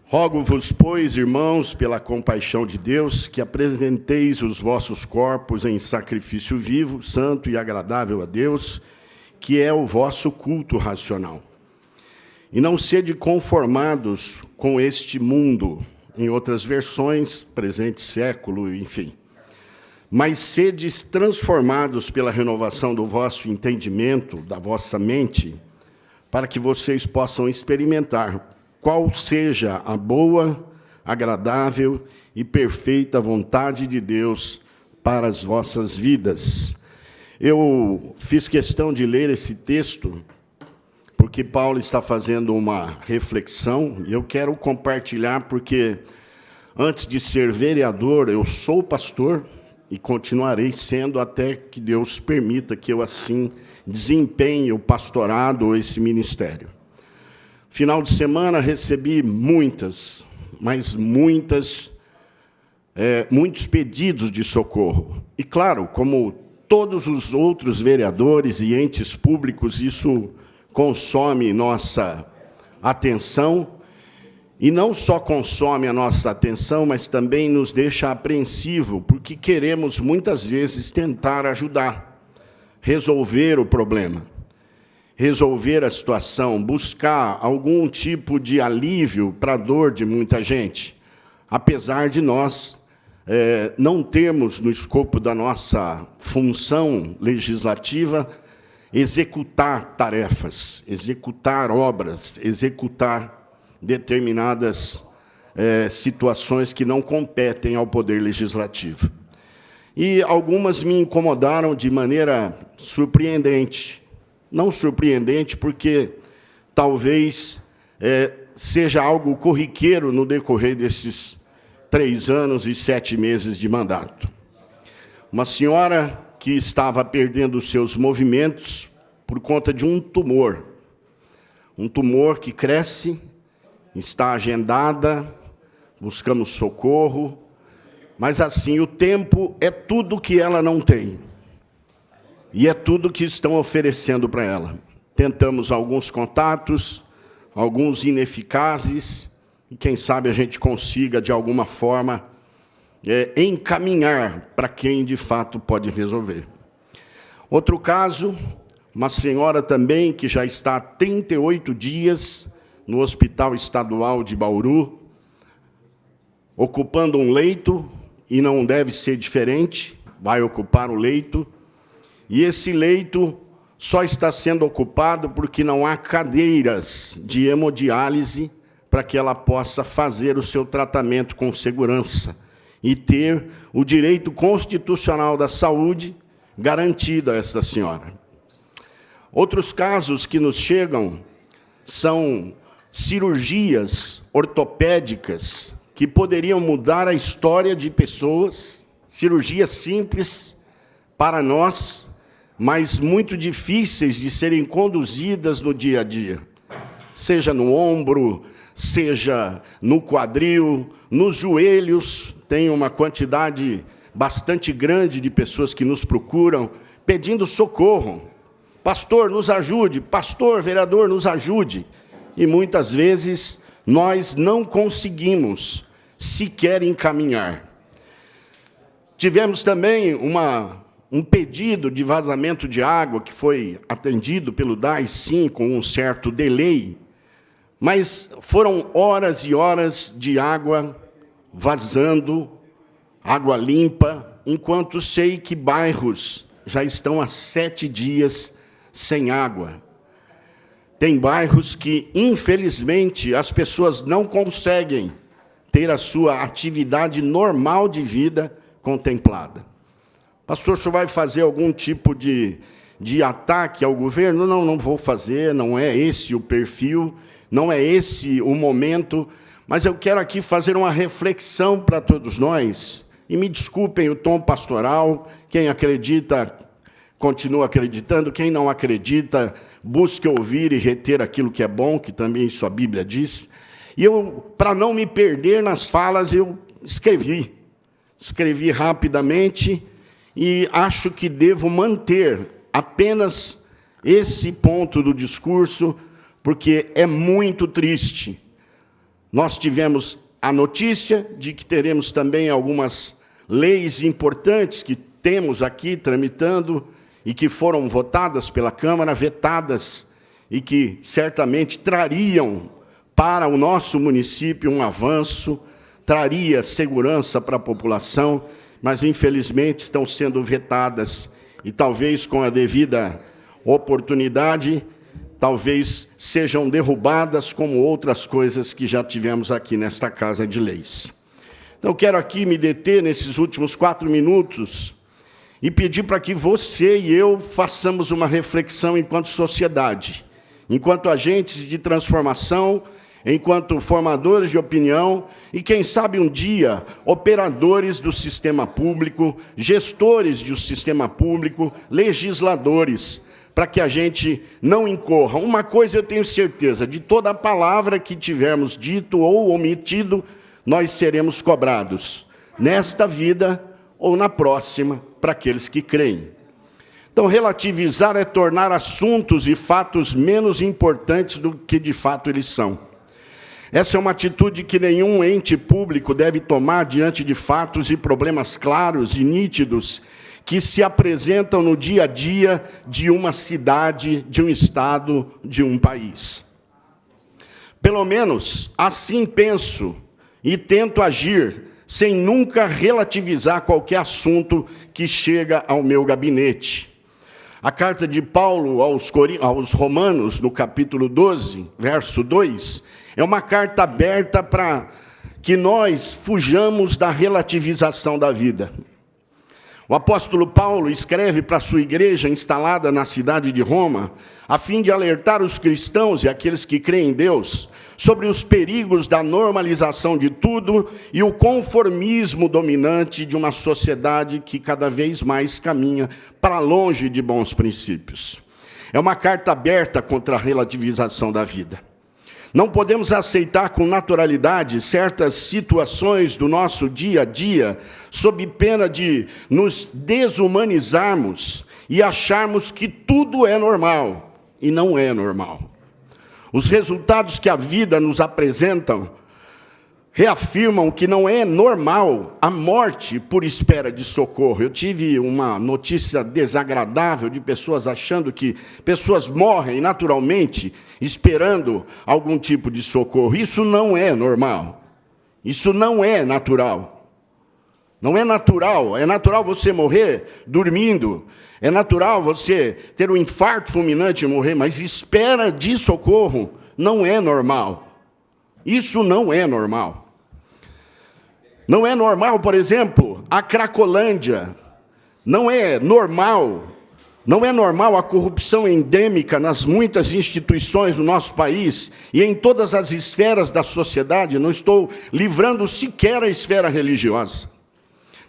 Rogo-vos, pois, irmãos, pela compaixão de Deus, que apresenteis os vossos corpos em sacrifício vivo, santo e agradável a Deus, que é o vosso culto racional. E não sede conformados com este mundo, em outras versões, presente século, enfim. Mas sedes transformados pela renovação do vosso entendimento, da vossa mente, para que vocês possam experimentar qual seja a boa, agradável e perfeita vontade de Deus para as vossas vidas. Eu fiz questão de ler esse texto, porque Paulo está fazendo uma reflexão, e eu quero compartilhar, porque antes de ser vereador, eu sou pastor, e continuarei sendo até que Deus permita que eu assim desempenhe o pastorado ou esse ministério. Final de semana recebi muitos pedidos de socorro. E claro, como todos os outros vereadores e entes públicos, isso consome nossa atenção. E não só consome a nossa atenção, mas também nos deixa apreensivo, porque queremos muitas vezes tentar ajudar, resolver o problema, resolver a situação, buscar algum tipo de alívio para a dor de muita gente, apesar de nós não termos no escopo da nossa função legislativa executar tarefas, executar obras, executar determinadas situações que não competem ao Poder Legislativo. E algumas me incomodaram de maneira surpreendente. Não surpreendente, porque talvez seja algo corriqueiro no decorrer desses 3 anos e 7 meses de mandato. Uma senhora que estava perdendo os seus movimentos por conta de um tumor que cresce, está agendada, buscamos socorro, mas assim, o tempo é tudo que ela não tem. E é tudo que estão oferecendo para ela. Tentamos alguns contatos, alguns ineficazes, e quem sabe a gente consiga, de alguma forma, encaminhar para quem de fato pode resolver. Outro caso, uma senhora também que já está há 38 dias no Hospital Estadual de Bauru, ocupando um leito, e não deve ser diferente, vai ocupar o leito, e esse leito só está sendo ocupado porque não há cadeiras de hemodiálise para que ela possa fazer o seu tratamento com segurança e ter o direito constitucional da saúde garantido a esta senhora. Outros casos que nos chegam são cirurgias ortopédicas que poderiam mudar a história de pessoas, cirurgias simples para nós, mas muito difíceis de serem conduzidas no dia a dia, seja no ombro, seja no quadril, nos joelhos. Tem uma quantidade bastante grande de pessoas que nos procuram pedindo socorro. Pastor, nos ajude. Pastor, vereador, nos ajude. E muitas vezes nós não conseguimos sequer encaminhar. Tivemos também um pedido de vazamento de água que foi atendido pelo DAI, sim, com um certo delay, mas foram horas e horas de água vazando, água limpa, enquanto sei que bairros já estão há 7 dias sem água. Tem bairros que, infelizmente, as pessoas não conseguem ter a sua atividade normal de vida contemplada. Pastor, o senhor vai fazer algum tipo de ataque ao governo? Não, não vou fazer, não é esse o perfil, não é esse o momento, mas eu quero aqui fazer uma reflexão para todos nós, e me desculpem o tom pastoral, quem acredita, continua acreditando, quem não acredita, busque ouvir e reter aquilo que é bom, que também isso a Bíblia diz. E eu, para não me perder nas falas, eu escrevi rapidamente, e acho que devo manter apenas esse ponto do discurso, porque é muito triste. Nós tivemos a notícia de que teremos também algumas leis importantes que temos aqui tramitando, e que foram votadas pela Câmara, vetadas, e que certamente trariam para o nosso município um avanço, traria segurança para a população, mas infelizmente estão sendo vetadas, e talvez com a devida oportunidade, talvez sejam derrubadas como outras coisas que já tivemos aqui nesta Casa de Leis. Então, quero aqui me deter nesses últimos 4 minutos e pedir para que você e eu façamos uma reflexão enquanto sociedade, enquanto agentes de transformação, enquanto formadores de opinião e, quem sabe, um dia, operadores do sistema público, gestores do sistema público, legisladores, para que a gente não incorra. Uma coisa eu tenho certeza, de toda palavra que tivermos dito ou omitido, nós seremos cobrados, nesta vida ou na próxima, para aqueles que creem. Então, relativizar é tornar assuntos e fatos menos importantes do que de fato eles são. Essa é uma atitude que nenhum ente público deve tomar diante de fatos e problemas claros e nítidos que se apresentam no dia a dia de uma cidade, de um estado, de um país. Pelo menos assim penso e tento agir, sem nunca relativizar qualquer assunto que chega ao meu gabinete. A carta de Paulo aos Romanos, no capítulo 12, verso 2, é uma carta aberta para que nós fujamos da relativização da vida. O apóstolo Paulo escreve para a sua igreja instalada na cidade de Roma, a fim de alertar os cristãos e aqueles que creem em Deus sobre os perigos da normalização de tudo e o conformismo dominante de uma sociedade que cada vez mais caminha para longe de bons princípios. É uma carta aberta contra a relativização da vida. Não podemos aceitar com naturalidade certas situações do nosso dia a dia, sob pena de nos desumanizarmos e acharmos que tudo é normal, e não é normal. Os resultados que a vida nos apresenta reafirmam que não é normal a morte por espera de socorro. Eu tive uma notícia desagradável de pessoas achando que pessoas morrem naturalmente esperando algum tipo de socorro. Isso não é normal. Isso não é natural. Não é natural. É natural você morrer dormindo. É natural você ter um infarto fulminante e morrer, mas espera de socorro não é normal. Isso não é normal. Não é normal, por exemplo, a Cracolândia. Não é normal a corrupção endêmica nas muitas instituições do nosso país e em todas as esferas da sociedade. Não estou livrando sequer a esfera religiosa.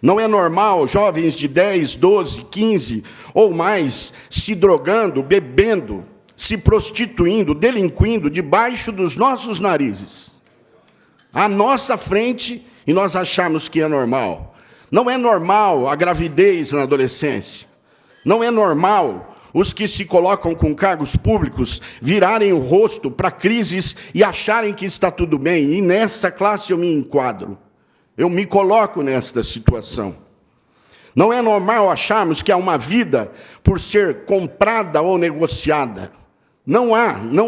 Não é normal jovens de 10, 12, 15 ou mais se drogando, bebendo, se prostituindo, delinquindo debaixo dos nossos narizes, à nossa frente, e nós achamos que é normal. Não é normal a gravidez na adolescência. Não é normal os que se colocam com cargos públicos virarem o rosto para crises e acharem que está tudo bem. E nessa classe eu me enquadro. Eu me coloco nesta situação. Não é normal acharmos que há uma vida por ser comprada ou negociada. Não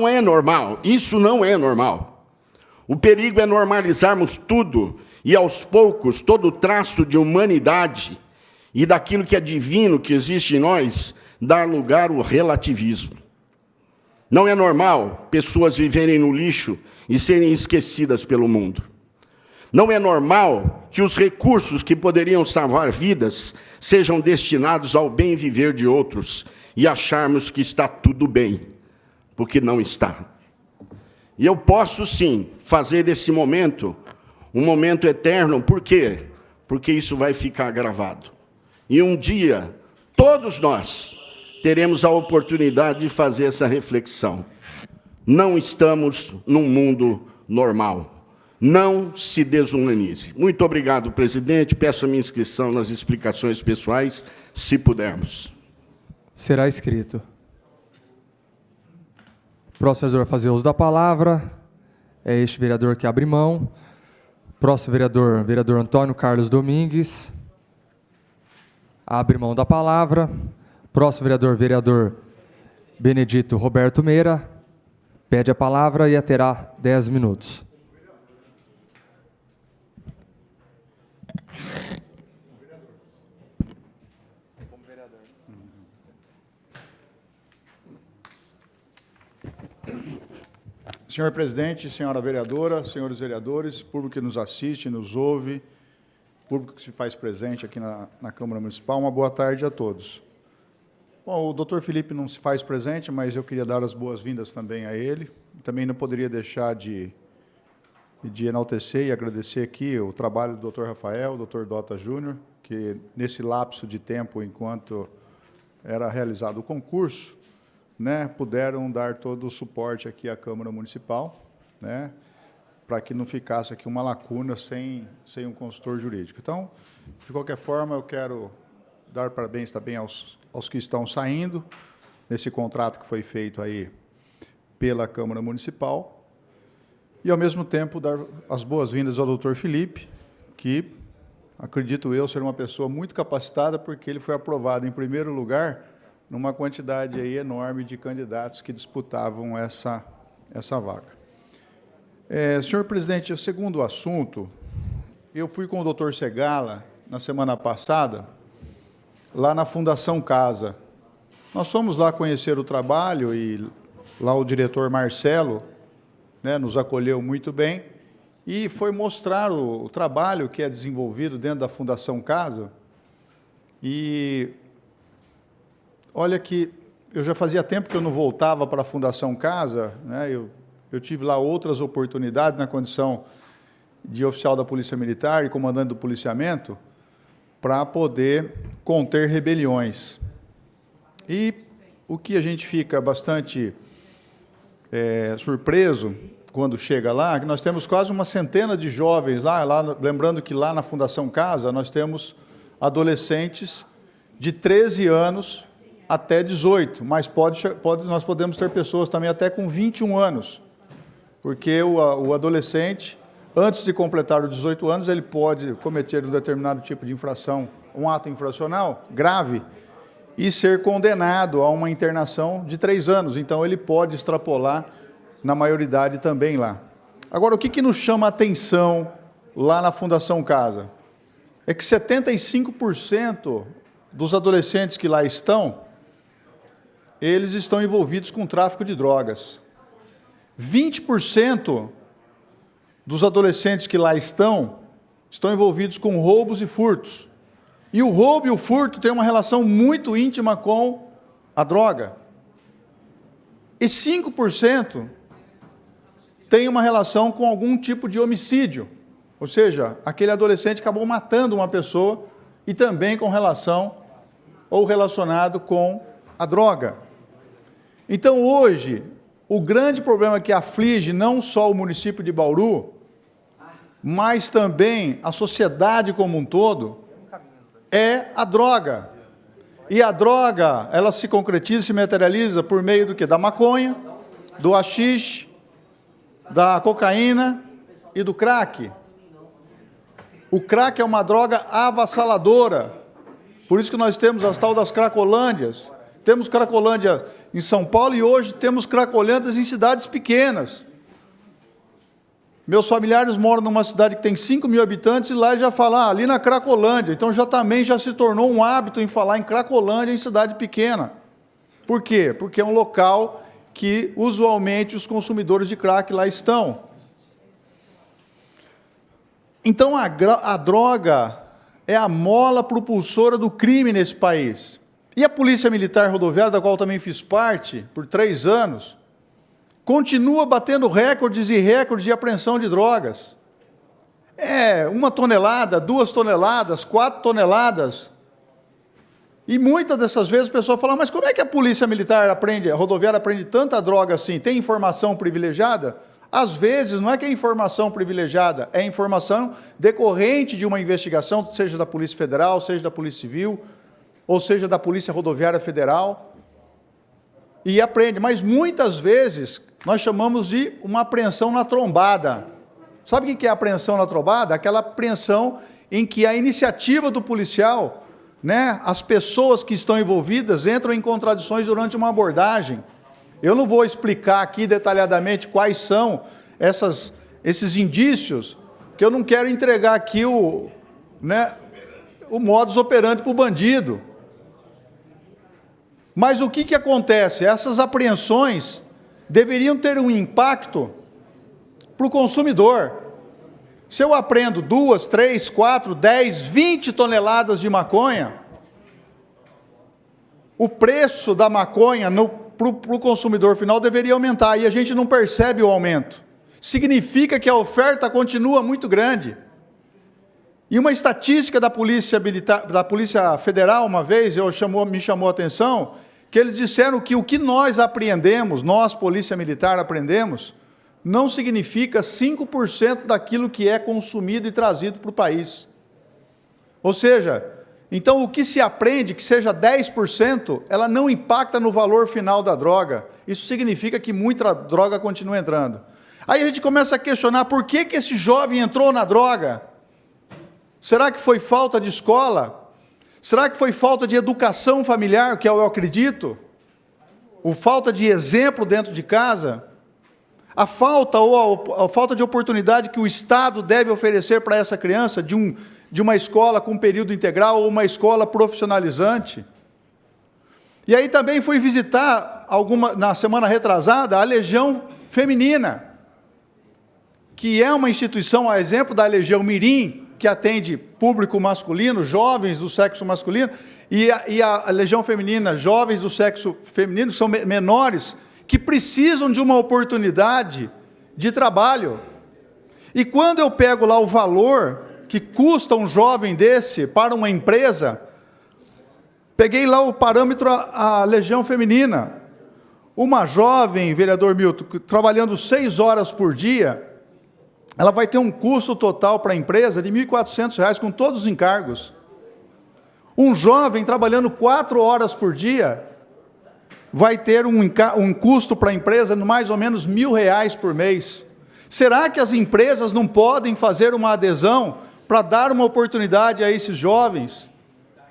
é normal. Isso não é normal. O perigo é normalizarmos tudo e, aos poucos, todo o traço de humanidade e daquilo que é divino que existe em nós, dar lugar ao relativismo. Não é normal pessoas viverem no lixo e serem esquecidas pelo mundo. Não é normal que os recursos que poderiam salvar vidas sejam destinados ao bem viver de outros e acharmos que está tudo bem, porque não está. E eu posso, sim, fazer desse momento um momento eterno. Por quê? Porque isso vai ficar gravado. E um dia, todos nós teremos a oportunidade de fazer essa reflexão. Não estamos num mundo normal. Não se desumanize. Muito obrigado, presidente. Peço a minha inscrição nas explicações pessoais, se pudermos.
Será escrito. Próximo vereador a fazer uso da palavra é este vereador que abre mão. Próximo vereador, vereador Antônio Carlos Domingues. Abre mão da palavra. Próximo vereador, vereador Benedito Roberto Meira, pede a palavra e terá 10 minutos.
Senhor presidente, senhora vereadora, senhores vereadores, público que nos assiste, nos ouve, público que se faz presente aqui na Câmara Municipal, uma boa tarde a todos. Bom, o doutor Felipe não se faz presente, mas eu queria dar as boas-vindas também a ele. Também não poderia deixar de enaltecer e agradecer aqui o trabalho do doutor Rafael, doutor Dota Júnior, que nesse lapso de tempo, enquanto era realizado o concurso, né, puderam dar todo o suporte aqui à Câmara Municipal, né, para que não ficasse aqui uma lacuna sem um consultor jurídico. Então, de qualquer forma, eu quero dar parabéns também aos que estão saindo nesse contrato que foi feito aí pela Câmara Municipal e, ao mesmo tempo, dar as boas-vindas ao doutor Felipe, que, acredito eu, ser uma pessoa muito capacitada, porque ele foi aprovado em primeiro lugar numa quantidade aí enorme de candidatos que disputavam essa vaga. Senhor presidente, o segundo assunto, eu fui com o doutor Segala, na semana passada, lá na Fundação Casa. Nós fomos lá conhecer o trabalho e lá o diretor Marcelo, né, nos acolheu muito bem e foi mostrar o trabalho que é desenvolvido dentro da Fundação Casa. E olha que eu já fazia tempo que eu não voltava para a Fundação Casa, né? Eu tive lá outras oportunidades na condição de oficial da Polícia Militar e comandante do policiamento para poder conter rebeliões. E o que a gente fica bastante surpreso quando chega lá, é que nós temos quase uma centena de jovens lá, lembrando que lá na Fundação Casa nós temos adolescentes de 13 anos até 18, mas nós podemos ter pessoas também até com 21 anos, porque o adolescente, antes de completar os 18 anos, ele pode cometer um determinado tipo de infração, um ato infracional grave, e ser condenado a uma internação de 3 anos. Então, ele pode extrapolar na maioridade também lá. Agora, o que nos chama a atenção lá na Fundação Casa? É que 75% dos adolescentes que lá estão, eles estão envolvidos com tráfico de drogas. 20% dos adolescentes que lá estão envolvidos com roubos e furtos. E o roubo e o furto têm uma relação muito íntima com a droga. E 5% tem uma relação com algum tipo de homicídio. Ou seja, aquele adolescente acabou matando uma pessoa e também com relação ou relacionado com a droga. Então, hoje, o grande problema que aflige não só o município de Bauru, mas também a sociedade como um todo, é a droga. E a droga, ela se concretiza, se materializa por meio do quê? Da maconha, do haxixe, da cocaína e do crack. O crack é uma droga avassaladora. Por isso que nós temos as tal das cracolândias. Temos cracolândia em São Paulo e hoje temos cracolândias em cidades pequenas. Meus familiares moram numa cidade que tem 5 mil habitantes e lá já falam ali na Cracolândia. Então também já se tornou um hábito em falar em Cracolândia em cidade pequena. Por quê? Porque é um local que usualmente os consumidores de crack lá estão. Então a droga é a mola propulsora do crime nesse país. E a Polícia Militar Rodoviária, da qual também fiz parte por 3 anos, continua batendo recordes e recordes de apreensão de drogas. 1 tonelada, 2 toneladas, 4 toneladas. E muitas dessas vezes o pessoal fala, mas como é que a Polícia Militar a Rodoviária aprende tanta droga assim? Tem informação privilegiada? Às vezes não é que é informação privilegiada, é informação decorrente de uma investigação, seja da Polícia Federal, seja da Polícia Civil, ou seja da Polícia Rodoviária Federal, e aprende. Mas muitas vezes nós chamamos de uma apreensão na trombada. Sabe o que é a apreensão na trombada? Aquela apreensão em que a iniciativa do policial né, as pessoas que estão envolvidas entram em contradições durante uma abordagem. Eu não vou explicar aqui detalhadamente quais são esses indícios, que eu não quero entregar aqui o modus operandi para o bandido. Mas o que acontece? Essas apreensões deveriam ter um impacto para o consumidor. Se eu apreendo 2, 3, 4, 10, 20 toneladas de maconha, o preço da maconha para o consumidor final deveria aumentar, e a gente não percebe o aumento. Significa que a oferta continua muito grande. E uma estatística da Polícia Federal, uma vez, me chamou a atenção, que eles disseram que o que nós apreendemos, nós, Polícia Militar, apreendemos, não significa 5% daquilo que é consumido e trazido para o país. Ou seja, então o que se apreende, que seja 10%, ela não impacta no valor final da droga. Isso significa que muita droga continua entrando. Aí a gente começa a questionar por que esse jovem entrou na droga. Será que foi falta de escola? Será que foi falta de educação familiar, que eu acredito? Ou falta de exemplo dentro de casa? A falta a falta de oportunidade que o Estado deve oferecer para essa criança de uma escola com período integral ou uma escola profissionalizante? E aí também fui visitar, na semana retrasada, a Legião Feminina, que é uma instituição, a exemplo da Legião Mirim, que atende público masculino, jovens do sexo masculino, e a Legião Feminina, jovens do sexo feminino, que são menores, que precisam de uma oportunidade de trabalho. E quando eu pego lá o valor que custa um jovem desse para uma empresa, peguei lá o parâmetro a Legião Feminina. Uma jovem, vereador Milton, trabalhando 6 horas por dia, ela vai ter um custo total para a empresa de R$ 1.400 com todos os encargos. Um jovem trabalhando 4 horas por dia vai ter um custo para a empresa de mais ou menos R$ 1.000 por mês. Será que as empresas não podem fazer uma adesão para dar uma oportunidade a esses jovens?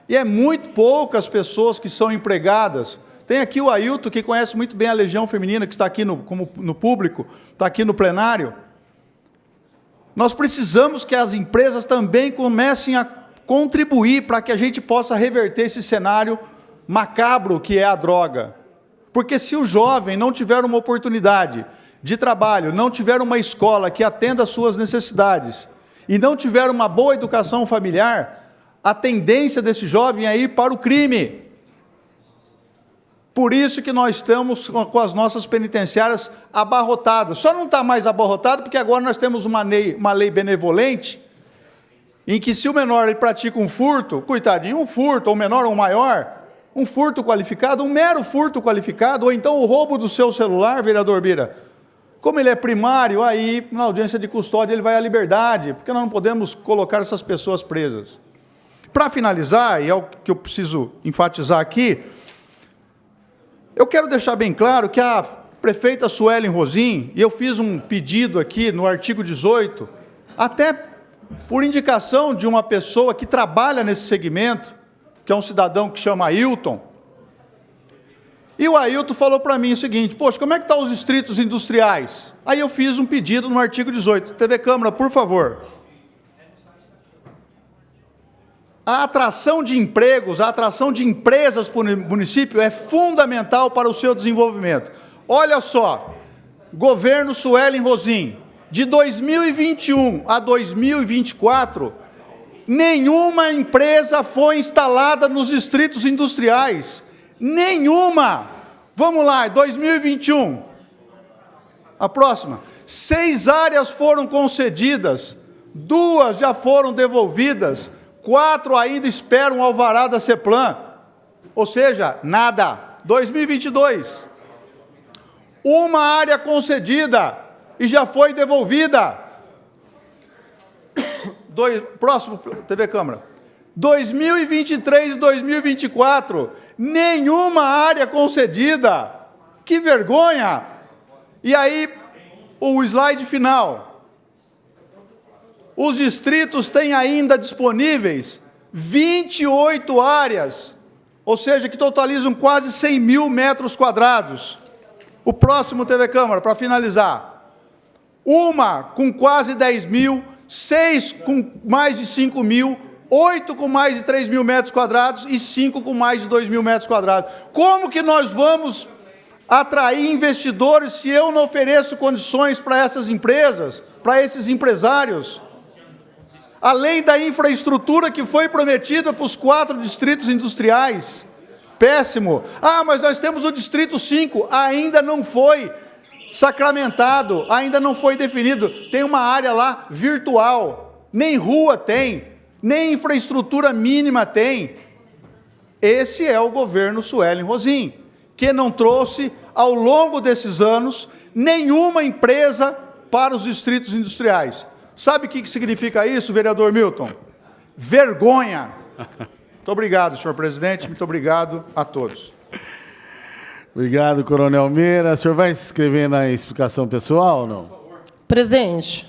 E é muito poucas pessoas que são empregadas. Tem aqui o Ailton, que conhece muito bem a Legião Feminina, que está aqui no público, está aqui no plenário. Nós precisamos que as empresas também comecem a contribuir para que a gente possa reverter esse cenário macabro que é a droga. Porque se o jovem não tiver uma oportunidade de trabalho, não tiver uma escola que atenda às suas necessidades, e não tiver uma boa educação familiar, a tendência desse jovem é ir para o crime. Por isso que nós estamos com as nossas penitenciárias abarrotadas. Só não está mais abarrotado porque agora nós temos uma lei benevolente, em que se o menor ele pratica um furto, coitadinho, um furto, ou menor ou maior, um furto qualificado, um mero furto qualificado, ou então o roubo do seu celular, vereador Bira, como ele é primário, aí na audiência de custódia ele vai à liberdade, porque nós não podemos colocar essas pessoas presas. Para finalizar, e é o que eu preciso enfatizar aqui, eu quero deixar bem claro que a prefeita Suelen Rosim, e eu fiz um pedido aqui no artigo 18, até por indicação de uma pessoa que trabalha nesse segmento, que é um cidadão que chama Ailton, e o Ailton falou para mim o seguinte: poxa, como é que estão os distritos industriais? Aí eu fiz um pedido no artigo 18, TV Câmara, por favor. A atração de empregos, a atração de empresas para o município é fundamental para o seu desenvolvimento. Olha só, governo Suelen Rosim, de 2021 a 2024, nenhuma empresa foi instalada nos distritos industriais. Nenhuma! Vamos lá, 2021. A próxima. 6 áreas foram concedidas, 2 já foram devolvidas, 4 ainda esperam o alvará da CEPLAN, ou seja, nada. 2022, 1 área concedida e já foi devolvida. Próximo, TV Câmara. 2023 e 2024, nenhuma área concedida. Que vergonha! E aí, o slide final. Os distritos têm ainda disponíveis 28 áreas, ou seja, que totalizam quase 100 mil metros quadrados. O próximo TV Câmara, para finalizar. Uma com quase 10 mil, 6 com mais de 5 mil, 8 com mais de 3 mil metros quadrados e 5 com mais de 2 mil metros quadrados. Como que nós vamos atrair investidores se eu não ofereço condições para essas empresas, para esses empresários? Além da infraestrutura que foi prometida para os 4 distritos industriais. Péssimo. Ah, mas nós temos o Distrito 5, ainda não foi sacramentado, ainda não foi definido. Tem uma área lá virtual, nem rua tem, nem infraestrutura mínima tem. Esse é o governo Suelen Rosim, que não trouxe, ao longo desses anos, nenhuma empresa para os distritos industriais. Sabe o que significa isso, vereador Milton? Vergonha. Muito obrigado, senhor presidente. Muito obrigado a todos.
Obrigado, Coronel Meira. O senhor vai se inscrever na explicação pessoal ou não?
Presidente,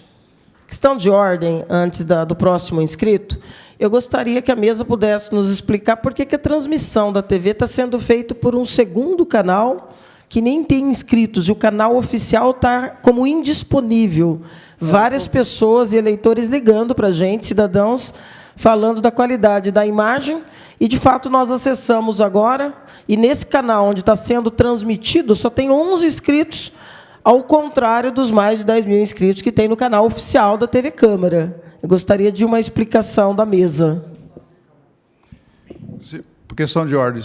questão de ordem, antes do próximo inscrito, eu gostaria que a mesa pudesse nos explicar por que a transmissão da TV está sendo feita por um segundo canal que nem tem inscritos, e o canal oficial está como indisponível. Várias pessoas e eleitores ligando para a gente, cidadãos, falando da qualidade da imagem, e, de fato, nós acessamos agora, e nesse canal onde está sendo transmitido, só tem 11 inscritos, ao contrário dos mais de 10 mil inscritos que tem no canal oficial da TV Câmara. Eu gostaria de uma explicação da mesa.
Por questão de ordem,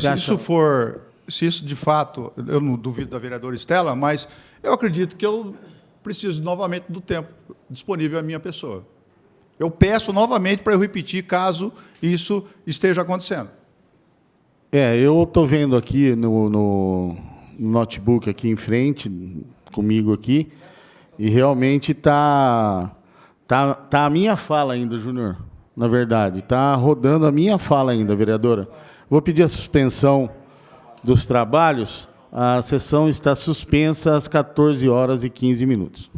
se isso de fato, eu não duvido da vereadora Estela, mas eu acredito que eu preciso novamente do tempo disponível à minha pessoa. Eu peço novamente para eu repetir, caso isso esteja acontecendo.
Eu estou vendo aqui no notebook aqui em frente, comigo aqui, e realmente tá a minha fala ainda, Júnior, na verdade. Está rodando a minha fala ainda, vereadora. Vou pedir a suspensão dos trabalhos. A sessão está suspensa às 14h15.